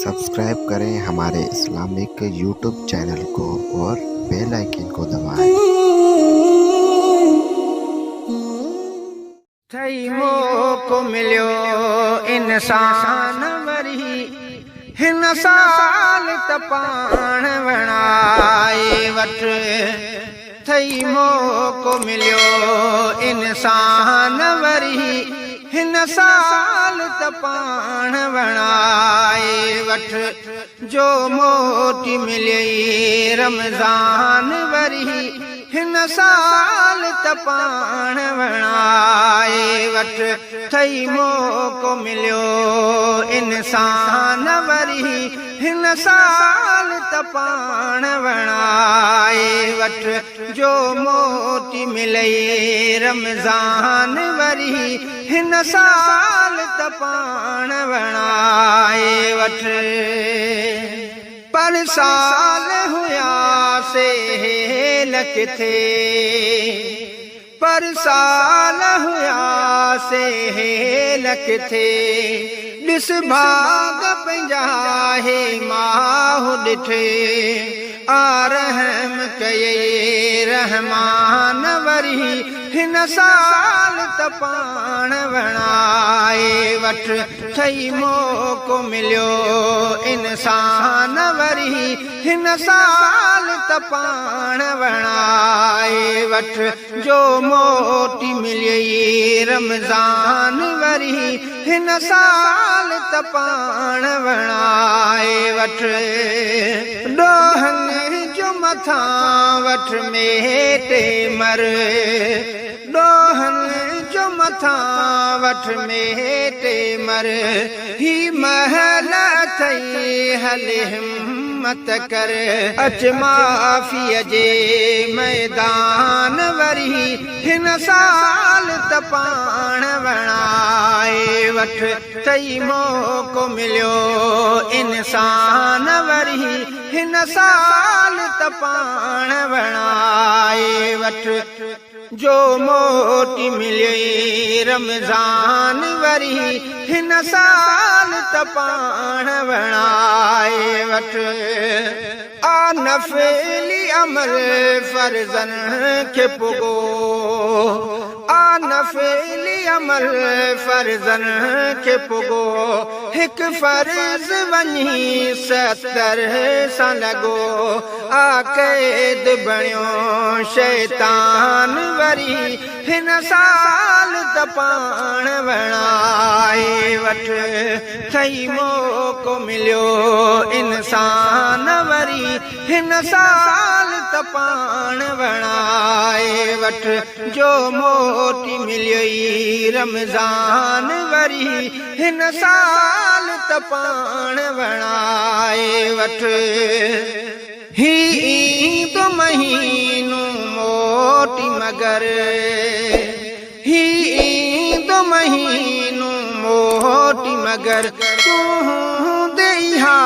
Subscribe करें हमारे Islamic YouTube channel को और बेल आइकन को दबाएं। थई मौको मिलियो इंसान वरी हिन साल त पाण वणाए वठ। थई मौको मिलियो इंसान वरी हिन साल त पाण वणाए वठ। जो मोटी मिले रमज़ान वरी हिन साल त पाण वणाए वठ। थई मौको मिलियो इंसान वरी हिन साल त पाण वणाए वठ। जो मोटी मिले रमज़ान वरी हिन साल त पाण वणाए वठ। पर साल हुया से हेल किथे, पर साल हुया से हेल किथे। ॾिस भाग पंहिंजा हे माहु ॾिठे, रहम कये रहमान वरी हिन साल त पाण वणाए वठ। थई मौको मिलियो इंसान वरी हिन साल त पाण वणाए वठ। जो मोटी मिली रमज़ान वरी हिन साल त पाण वणाए वठ। ॾोहनि जो मथां वठ मेटे मर, ॾोहनि जो मथां वठ मेटे मर। ही महल अथई हले हिम्मत कर, अच माफ़ीअ जे मैदान वरी हिन साल त पाण वणाए वठ। थई मौको मिलियो इंसान वरी हिन साल त पाण वणाए वठ। जो मोटी मिले रमज़ान वरी हिन साल त पाण वणाए वठ। आ नफ़ली अमल फर्ज़न खे पुगो, आ नफ़ली अमल फर्ज़न खे पुगो। हिकु फर्ज़ वञी 70 सां लॻो, आ क़ैद बणियो शैतान वरी हिन साल त पाण वणाए वठ। थई मौको मिलियो इंसान वरी हिन साल त पाण वणाए वठ। जो मोटी मिलियो रमज़ान वरी हिन साल त पाण वणाए वठ। ही ईंदो महीनो मोटी मगर, ही ईंदो महीनो मोटी मगर। तूं दे इहा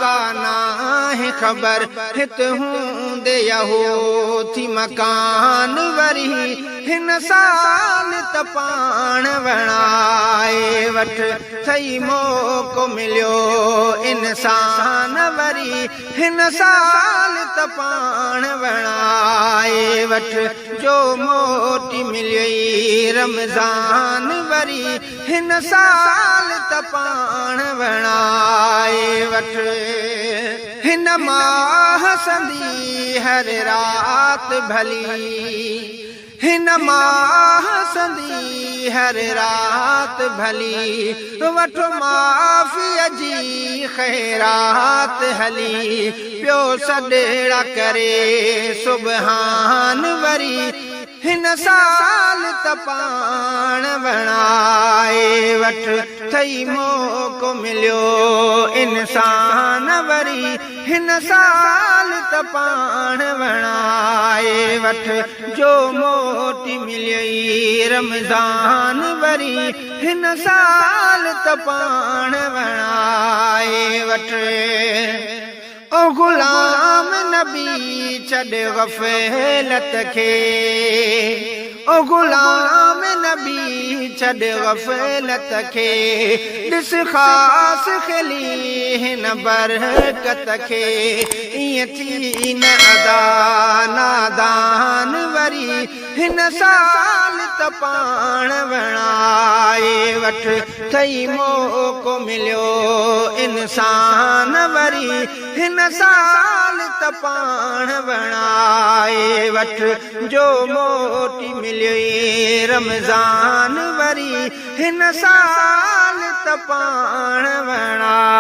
का नाहे ख़बर, हित हूंदे यहो थी मकान वरी हिन साल त पाण वणाए वठ। थई मौको मिलियो इंसान वरी हिन साल त पाण वणाए वठ। जो मोटी मिली रमज़ान वरी हिन साल त पाण वणाए वठ। हिन माह संदी हर रात भली, हिन माह संदी हर रात भली। वठो माफ़ीअ जी ख़ैरात हली, पियो सॾेड़ा करे सुबहान वरी हिन साल त पाण वणाए वठ। थई मौको मिलियो इंसान वरी हिन साल त पाण वणाए वठ। जो मोटी मिली रमज़ान वरी हिन साल त पाण वणाए वठ। ओ गुलाम नबी छॾ गफ़लत खे, ओ गुलाम नबी छॾ गफ़लत खे ॾिस ख़ासि खिली हिन बरकत खे ईअं थी न अदा नादान वरी हिन साल त पाण वणाए वठ थई मौक़ो मिलियो इंसान वरी हिन साल त पाण वणाए वठ जो मोटी मिलियो रमज़ान वरी हिन साल त पाण वणा।